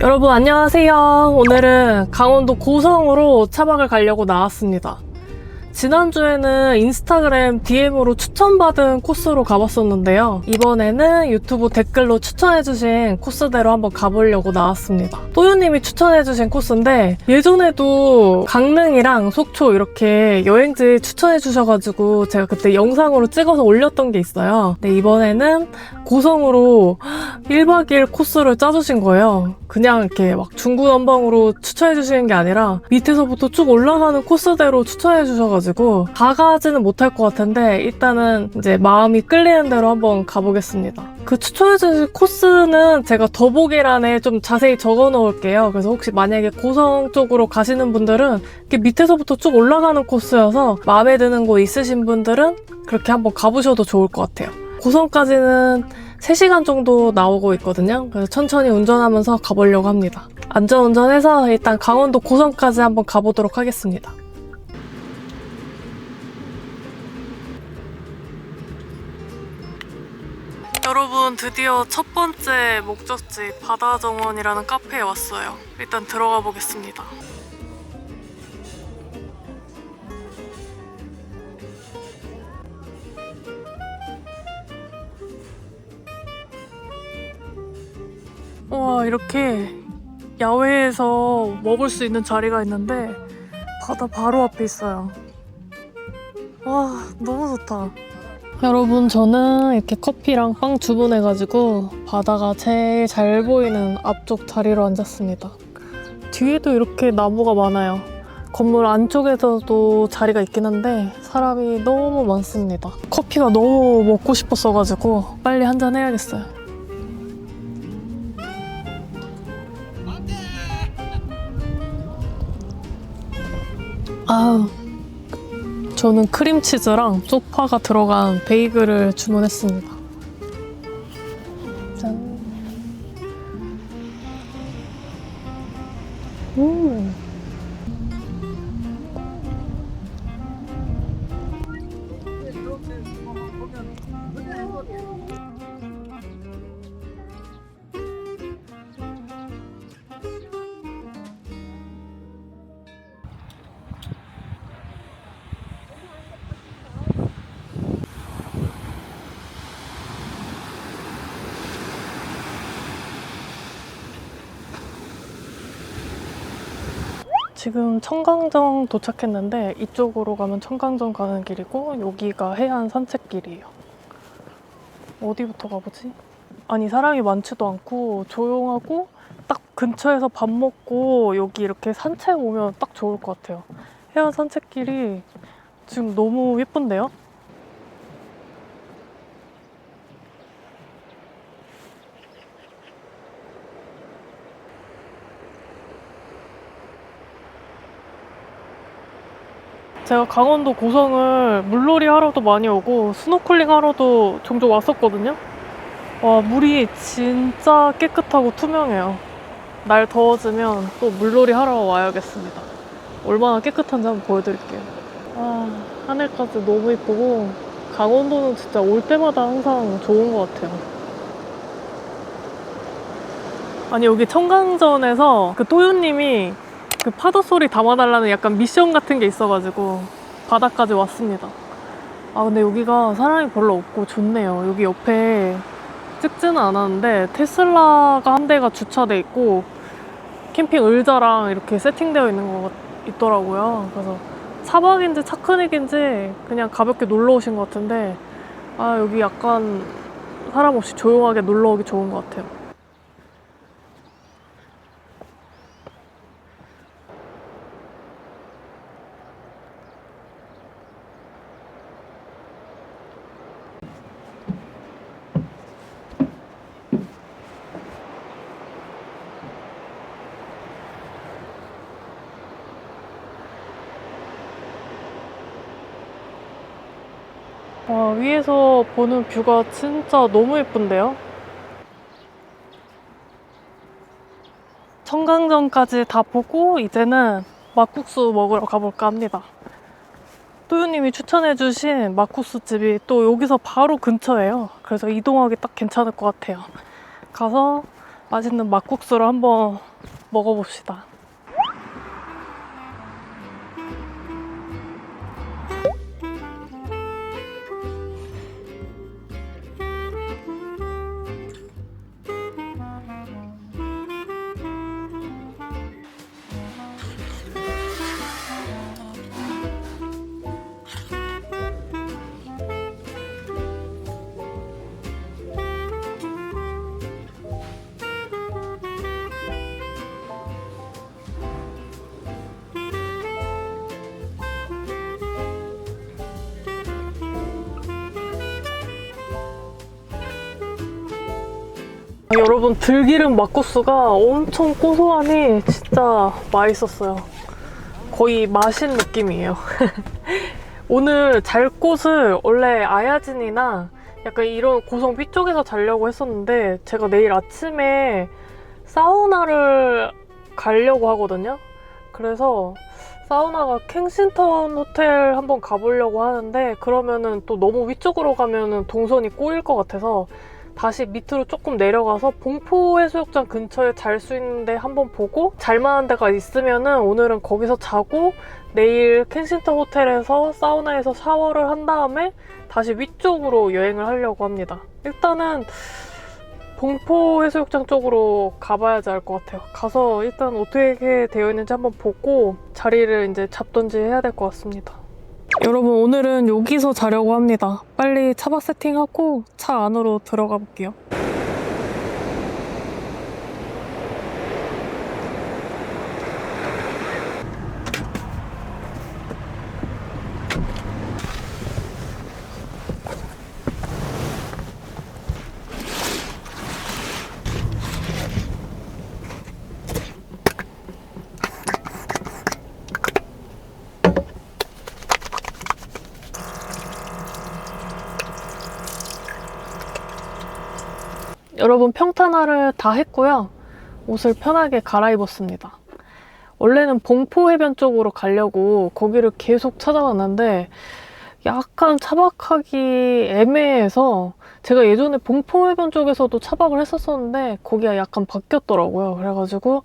여러분 안녕하세요. 오늘은 강원도 고성으로 차박을 가려고 나왔습니다. 지난주에는 인스타그램 DM으로 추천받은 코스로 가봤었는데요. 이번에는 유튜브 댓글로 추천해주신 코스대로 한번 가보려고 나왔습니다. 또유님이 추천해주신 코스인데 예전에도 강릉이랑 속초 이렇게 여행지 추천해주셔가지고 제가 그때 영상으로 찍어서 올렸던 게 있어요. 근데 이번에는 고성으로 1박 2일 코스를 짜주신 거예요. 그냥 이렇게 막 중구난방으로 추천해주시는 게 아니라 밑에서부터 쭉 올라가는 코스대로 추천해주셔가지고 다 가지는 못할 것 같은데 일단은 이제 마음이 끌리는 대로 한번 가보겠습니다. 그 추천해주신 코스는 제가 더보기란에 좀 자세히 적어 놓을게요. 그래서 혹시 만약에 고성 쪽으로 가시는 분들은 이렇게 밑에서부터 쭉 올라가는 코스여서 마음에 드는 곳 있으신 분들은 그렇게 한번 가보셔도 좋을 것 같아요. 고성까지는 3시간 정도 나오고 있거든요. 그래서 천천히 운전하면서 가보려고 합니다. 안전운전해서 일단 강원도 고성까지 한번 가보도록 하겠습니다. 여러분 드디어 첫 번째 목적지 바다정원이라는 카페에 왔어요. 일단 들어가 보겠습니다. 와, 이렇게 야외에서 먹을 수 있는 자리가 있는데 바다 바로 앞에 있어요. 와, 너무 좋다. 여러분 저는 이렇게 커피랑 빵 주문해가지고 바다가 제일 잘 보이는 앞쪽 자리로 앉았습니다. 뒤에도 이렇게 나무가 많아요. 건물 안쪽에서도 자리가 있긴 한데 사람이 너무 많습니다. 커피가 너무 먹고 싶었어가지고 빨리 한잔 해야겠어요. 아우, 저는 크림치즈랑 쪽파가 들어간 베이글을 주문했습니다. 짠. 지금 청강정 도착했는데 이쪽으로 가면 청강정 가는 길이고 여기가 해안 산책길이에요. 어디부터 가보지? 아니 사람이 많지도 않고 조용하고 딱 근처에서 밥 먹고 여기 이렇게 산책 오면 딱 좋을 것 같아요. 해안 산책길이 지금 너무 예쁜데요? 제가 강원도 고성을 물놀이 하러도 많이 오고 스노클링 하러도 종종 왔었거든요. 와, 물이 진짜 깨끗하고 투명해요. 날 더워지면 또 물놀이 하러 와야겠습니다. 얼마나 깨끗한지 한번 보여드릴게요. 아, 하늘까지 너무 예쁘고 강원도는 진짜 올 때마다 항상 좋은 것 같아요. 아니 여기 청강전에서 그 또유님이 그 파도 소리 담아달라는 약간 미션 같은 게 있어가지고 바다까지 왔습니다. 아 근데 여기가 사람이 별로 없고 좋네요. 여기 옆에 찍지는 않았는데 테슬라가 한 대가 주차돼 있고 캠핑 의자랑 이렇게 세팅되어 있는 거 있더라고요. 그래서 차박인지 차크닉인지 그냥 가볍게 놀러 오신 것 같은데 아 여기 약간 사람 없이 조용하게 놀러 오기 좋은 것 같아요. 와, 위에서 보는 뷰가 진짜 너무 예쁜데요? 청강정까지 다 보고 이제는 막국수 먹으러 가볼까 합니다. 또유님이 추천해주신 막국수 집이 또 여기서 바로 근처예요. 그래서 이동하기 딱 괜찮을 것 같아요. 가서 맛있는 막국수를 한번 먹어봅시다. 여러분, 들기름 막국수가 엄청 고소하니 진짜 맛있었어요. 거의 마신 느낌이에요. 오늘 잘 곳을 원래 아야진이나 약간 이런 고성비 쪽에서 자려고 했었는데 제가 내일 아침에 사우나를 가려고 하거든요. 그래서 사우나가 켄싱턴 호텔 한번 가보려고 하는데 그러면은 또 너무 위쪽으로 가면은 동선이 꼬일 것 같아서 다시 밑으로 조금 내려가서 봉포해수욕장 근처에 잘 수 있는데 한번 보고 잘만한 데가 있으면은 오늘은 거기서 자고 내일 켄싱턴 호텔에서 사우나에서 샤워를 한 다음에 다시 위쪽으로 여행을 하려고 합니다. 일단은 봉포해수욕장 쪽으로 가봐야지 알 것 같아요. 가서 일단 어떻게 되어 있는지 한번 보고 자리를 이제 잡던지 해야 될 것 같습니다. 여러분, 오늘은 여기서 자려고 합니다. 빨리 차박 세팅하고 차 안으로 들어가 볼게요. 여러분, 평탄화를 다 했고요. 옷을 편하게 갈아입었습니다. 원래는 봉포 해변 쪽으로 가려고 거기를 계속 찾아봤는데 약간 차박하기 애매해서 제가 예전에 봉포 해변 쪽에서도 차박을 했었었는데 거기가 약간 바뀌었더라고요. 그래가지고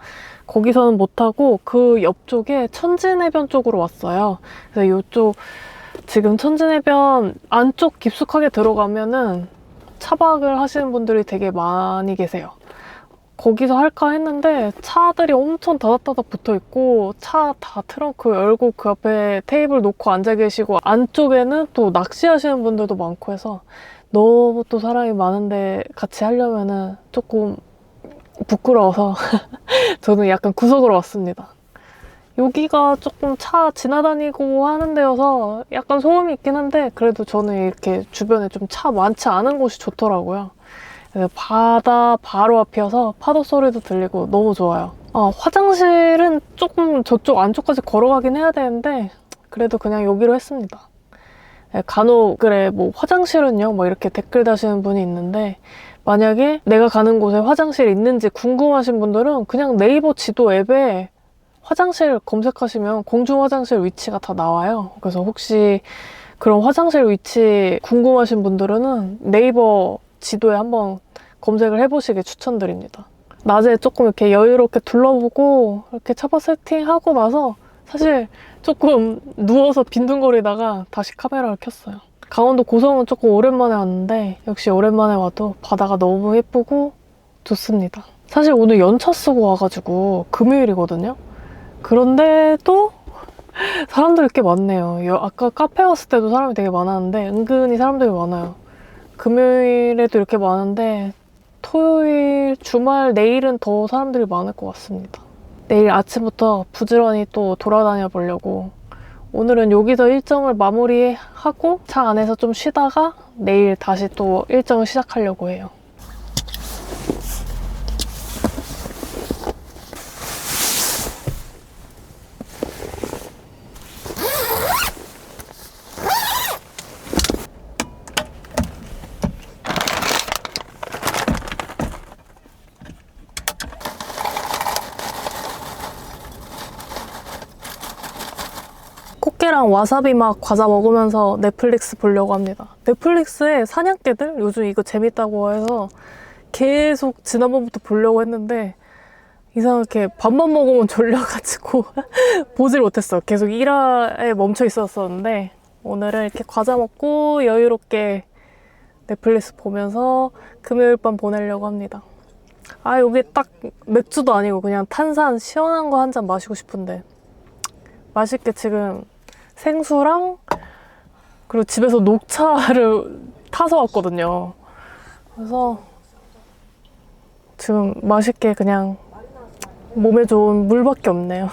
거기서는 못하고 그 옆쪽에 천진해변 쪽으로 왔어요. 그래서 이쪽 지금 천진해변 안쪽 깊숙하게 들어가면은 차박을 하시는 분들이 되게 많이 계세요. 거기서 할까 했는데 차들이 엄청 다닥다닥 붙어있고 차 다 트렁크 열고 그 앞에 테이블 놓고 앉아 계시고 안쪽에는 또 낚시하시는 분들도 많고 해서 너무 또 사람이 많은데 같이 하려면은 조금 부끄러워서 저는 약간 구석으로 왔습니다. 여기가 조금 차 지나다니고 하는 데여서 약간 소음이 있긴 한데 그래도 저는 이렇게 주변에 좀 차 많지 않은 곳이 좋더라고요. 그래서 바다 바로 앞이어서 파도 소리도 들리고 너무 좋아요. 화장실은 조금 저쪽 안쪽까지 걸어가긴 해야 되는데 그래도 그냥 여기로 했습니다. 간혹 그래 뭐 화장실은요 뭐 이렇게 댓글 다시는 분이 있는데 만약에 내가 가는 곳에 화장실이 있는지 궁금하신 분들은 그냥 네이버 지도 앱에 화장실 검색하시면 공중 화장실 위치가 다 나와요. 그래서 혹시 그런 화장실 위치 궁금하신 분들은 네이버 지도에 한번 검색을 해보시길 추천드립니다. 낮에 조금 이렇게 여유롭게 둘러보고 이렇게 차박 세팅하고 나서 사실 조금 누워서 빈둥거리다가 다시 카메라를 켰어요. 강원도 고성은 조금 오랜만에 왔는데 역시 오랜만에 와도 바다가 너무 예쁘고 좋습니다. 사실 오늘 연차 쓰고 와가지고 금요일이거든요. 그런데도 사람들이 꽤 많네요. 아까 카페 갔을 때도 사람이 되게 많았는데 은근히 사람들이 많아요. 금요일에도 이렇게 많은데 토요일, 주말, 내일은 더 사람들이 많을 것 같습니다. 내일 아침부터 부지런히 또 돌아다녀 보려고 오늘은 여기서 일정을 마무리하고 차 안에서 좀 쉬다가 내일 다시 또 일정을 시작하려고 해요. 꽃게랑 와사비 맛 과자 먹으면서 넷플릭스 보려고 합니다. 넷플릭스에 사냥개들? 요즘 이거 재밌다고 해서 계속 지난번부터 보려고 했는데 이상하게 밥만 먹으면 졸려가지고 보질 못했어요. 계속 일화에 멈춰 있었었는데 오늘은 이렇게 과자 먹고 여유롭게 넷플릭스 보면서 금요일 밤 보내려고 합니다. 아, 여기 딱 맥주도 아니고 그냥 탄산 시원한 거 한 잔 마시고 싶은데 맛있게 지금 생수랑 그리고 집에서 녹차를 타서 왔거든요. 그래서 지금 맛있게 그냥 몸에 좋은 물밖에 없네요.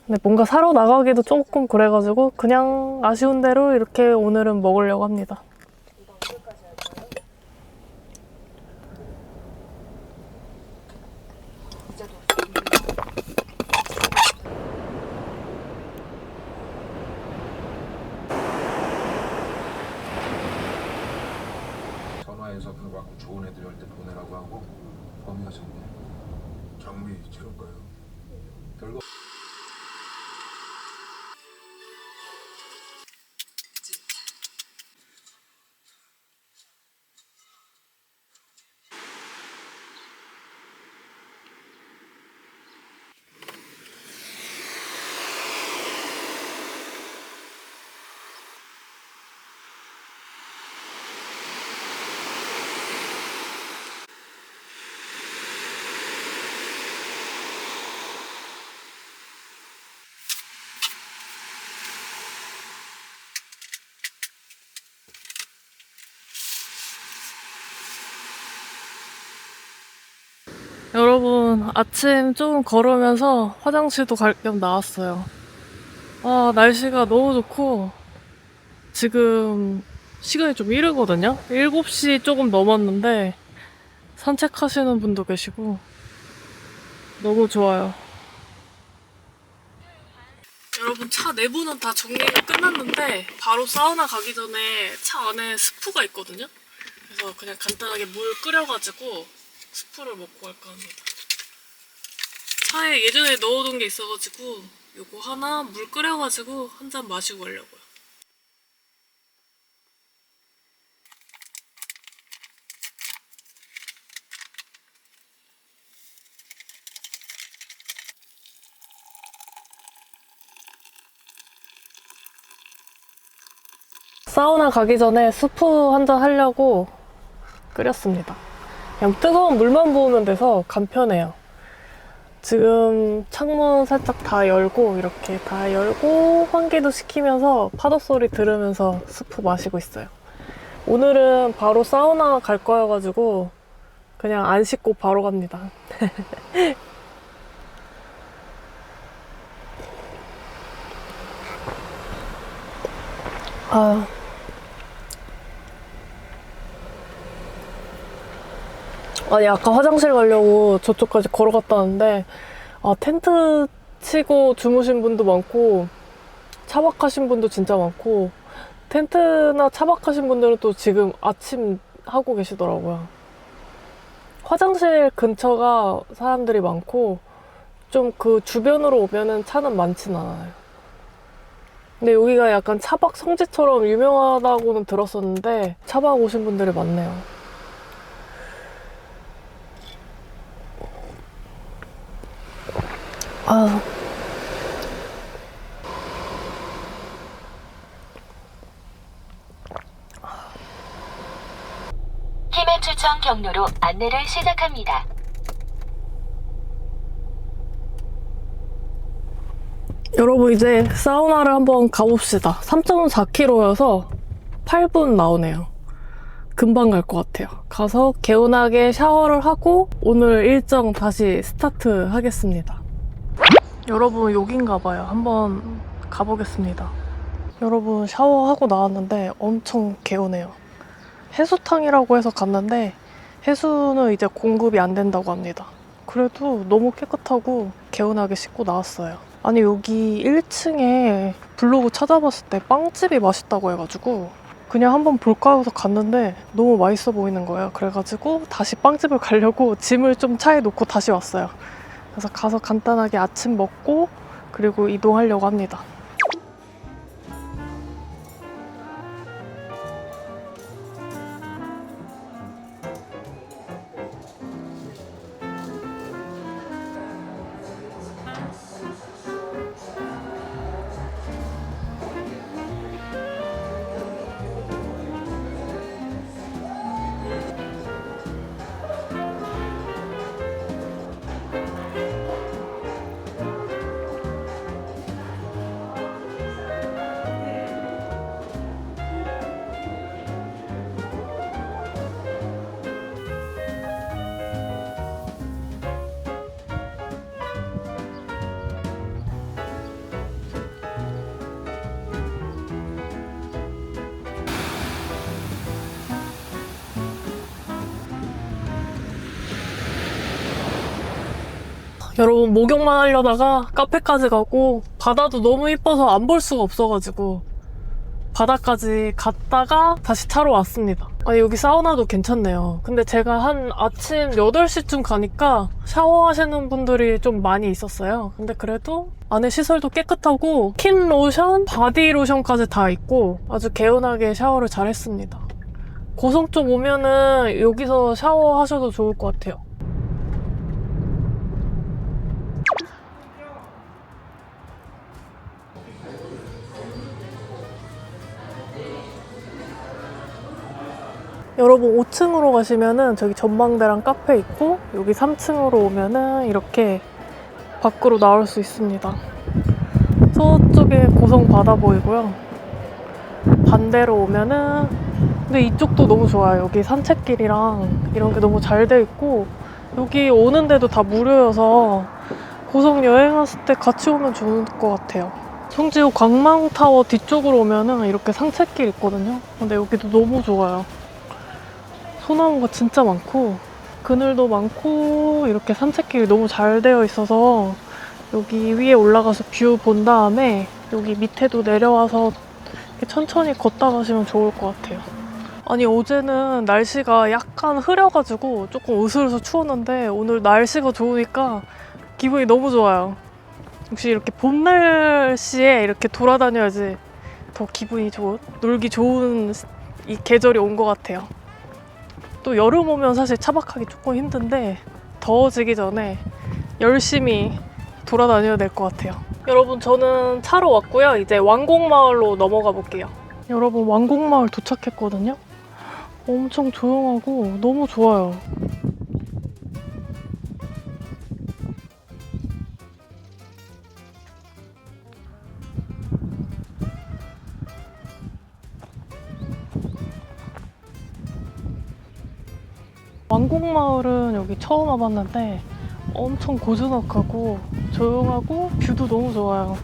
근데 뭔가 사러 나가기도 조금 그래가지고 그냥 아쉬운 대로 이렇게 오늘은 먹으려고 합니다. 전화해서 불받고 좋은 애들 할 때 보내라고 하고 범위가 정리. 장미 채울까요? 별거. 여러분, 아침 조금 걸으면서 화장실도 갈 겸 나왔어요. 아, 날씨가 너무 좋고 지금 시간이 좀 이르거든요? 7시 조금 넘었는데 산책하시는 분도 계시고 너무 좋아요. 여러분, 차 내부는 다 정리가 끝났는데 바로 사우나 가기 전에 차 안에 스프가 있거든요? 그래서 그냥 간단하게 물 끓여가지고 스프를 먹고 갈까 합니다. 차에 예전에 넣어둔 게 있어가지고 요거 하나 물 끓여가지고 한 잔 마시고 가려고요. 사우나 가기 전에 스프 한 잔 하려고 끓였습니다. 그냥 뜨거운 물만 부으면 돼서 간편해요. 지금 창문 살짝 다 열고 이렇게 다 열고 환기도 시키면서 파도 소리 들으면서 스프 마시고 있어요. 오늘은 바로 사우나 갈 거여가지고 그냥 안 씻고 바로 갑니다. 아, 아니 아까 화장실 가려고 저쪽까지 걸어갔다 왔는데 텐트 치고 주무신 분도 많고 차박하신 분도 진짜 많고 텐트나 차박하신 분들은 또 지금 아침 하고 계시더라고요. 화장실 근처가 사람들이 많고 좀 그 주변으로 오면은 차는 많진 않아요. 근데 여기가 약간 차박 성지처럼 유명하다고는 들었었는데 차박 오신 분들이 많네요. 아, 힘의 추천 경로로 안내를 시작합니다. 여러분 이제 사우나를 한번 가봅시다. 3.4km여서 8분 나오네요. 금방 갈 것 같아요. 가서 개운하게 샤워를 하고 오늘 일정 다시 스타트 하겠습니다. 여러분 여긴가 봐요. 한번 가보겠습니다. 여러분 샤워하고 나왔는데 엄청 개운해요. 해수탕이라고 해서 갔는데 해수는 이제 공급이 안 된다고 합니다. 그래도 너무 깨끗하고 개운하게 씻고 나왔어요. 아니 여기 1층에 블로그 찾아봤을 때 빵집이 맛있다고 해가지고 그냥 한번 볼까 해서 갔는데 너무 맛있어 보이는 거예요. 그래가지고 다시 빵집을 가려고 짐을 좀 차에 놓고 다시 왔어요. 그래서 가서 간단하게 아침 먹고 그리고 이동하려고 합니다. 여러분, 목욕만 하려다가 카페까지 가고 바다도 너무 이뻐서 안 볼 수가 없어가지고 바다까지 갔다가 다시 차로 왔습니다. 아, 여기 사우나도 괜찮네요. 근데 제가 한 아침 8시쯤 가니까 샤워하시는 분들이 좀 많이 있었어요. 근데 그래도 안에 시설도 깨끗하고 스킨 로션, 바디 로션까지 다 있고 아주 개운하게 샤워를 잘 했습니다. 고성 쪽 오면은 여기서 샤워하셔도 좋을 것 같아요. 여러분, 5층으로 가시면은 저기 전망대랑 카페 있고 여기 3층으로 오면은 이렇게 밖으로 나올 수 있습니다. 저쪽에 고성 바다 보이고요. 반대로 오면은 근데 이쪽도 너무 좋아요. 여기 산책길이랑 이런 게 너무 잘 돼 있고 여기 오는데도 다 무료여서 고성 여행하실 때 같이 오면 좋을 것 같아요. 성지호 광망타워 뒤쪽으로 오면은 이렇게 산책길 있거든요. 근데 여기도 너무 좋아요. 소나무가 진짜 많고 그늘도 많고 이렇게 산책길이 너무 잘 되어 있어서 여기 위에 올라가서 뷰 본 다음에 여기 밑에도 내려와서 이렇게 천천히 걷다 가시면 좋을 것 같아요. 아니, 어제는 날씨가 약간 흐려가지고 조금 으슬으슬 추웠는데 오늘 날씨가 좋으니까 기분이 너무 좋아요. 역시 이렇게 봄 날씨에 이렇게 돌아다녀야지 더 기분이 좋은, 놀기 좋은 이 계절이 온 것 같아요. 또 여름 오면 사실 차박하기 조금 힘든데 더워지기 전에 열심히 돌아다녀야 될 것 같아요. 여러분, 저는 차로 왔고요. 이제 왕곡마을로 넘어가 볼게요. 여러분, 왕곡마을 도착했거든요. 엄청 조용하고 너무 좋아요. 왕곡마을은 여기 처음 와봤는데 엄청 고즈넉하고 조용하고 뷰도 너무 좋아요.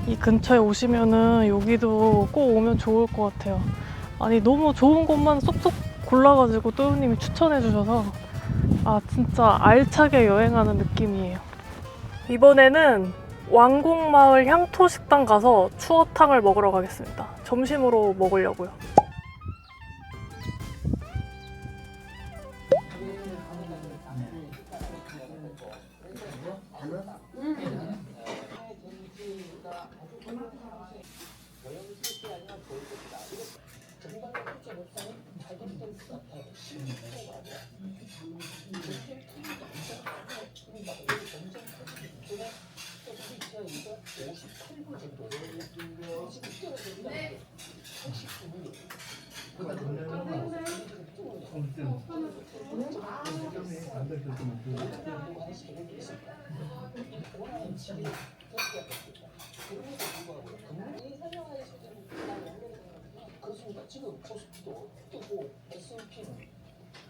이 근처에 오시면은 여기도 꼭 오면 좋을 것 같아요. 아니, 너무 좋은 곳만 쏙쏙 골라가지고 또요님이 추천해주셔서 아, 진짜 알차게 여행하는 느낌이에요. 이번에는 왕곡마을 향토식당 가서 추어탕을 먹으러 가겠습니다. 점심으로 먹으려고요.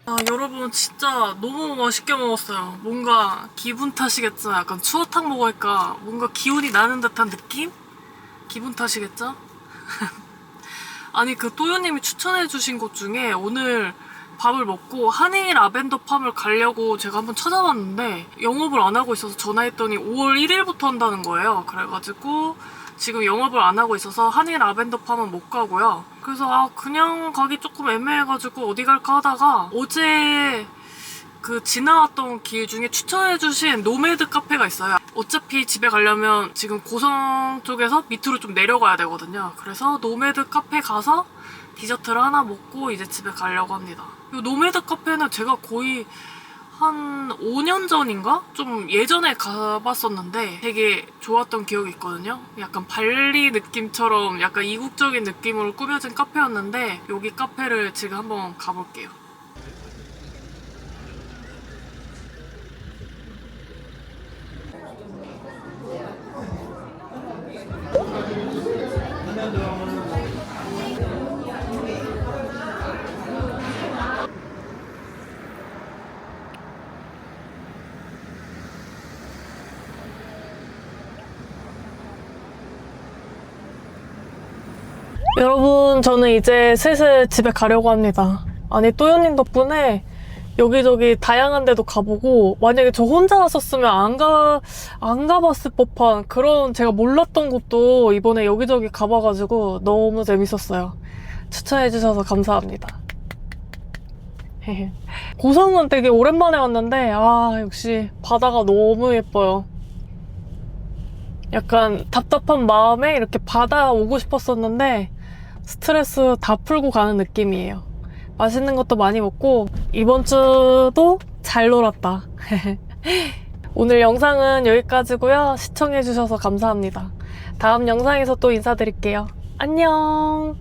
아, 여러분, 진짜 너무 맛있게 먹었어요. 뭔가 기분 탓이겠죠? 약간 추어탕 먹으니까 뭔가 기운이 나는 듯한 느낌? 기분 탓이겠죠? 아니, 그 또요님이 추천해주신 곳 중에 오늘 밥을 먹고 한일 라벤더 팜을 가려고 제가 한번 찾아봤는데 영업을 안 하고 있어서 전화했더니 5월 1일부터 한다는 거예요. 그래가지고 지금 영업을 안 하고 있어서 한일 라벤더 팜은 못 가고요. 그래서 아, 그냥 가기 조금 애매해가지고 어디 갈까 하다가 어제 그 지나왔던 길 중에 추천해주신 노매드 카페가 있어요. 어차피 집에 가려면 지금 고성 쪽에서 밑으로 좀 내려가야 되거든요. 그래서 노매드 카페 가서 디저트를 하나 먹고 이제 집에 가려고 합니다. 이 노매드 카페는 제가 거의 한 5년 전인가? 좀 예전에 가봤었는데 되게 좋았던 기억이 있거든요. 약간 발리 느낌처럼 약간 이국적인 느낌으로 꾸며진 카페였는데 여기 카페를 지금 한번 가볼게요. 여러분, 저는 이제 슬슬 집에 가려고 합니다. 아니, 또요님 덕분에 여기저기 다양한 데도 가보고, 만약에 저 혼자 왔었으면 안 가봤을 법한 그런 제가 몰랐던 곳도 이번에 여기저기 가봐가지고 너무 재밌었어요. 추천해주셔서 감사합니다. 고성은 되게 오랜만에 왔는데, 역시 바다가 너무 예뻐요. 약간 답답한 마음에 이렇게 바다 오고 싶었었는데, 스트레스 다 풀고 가는 느낌이에요. 맛있는 것도 많이 먹고 이번 주도 잘 놀았다. 오늘 영상은 여기까지고요. 시청해주셔서 감사합니다. 다음 영상에서 또 인사드릴게요. 안녕.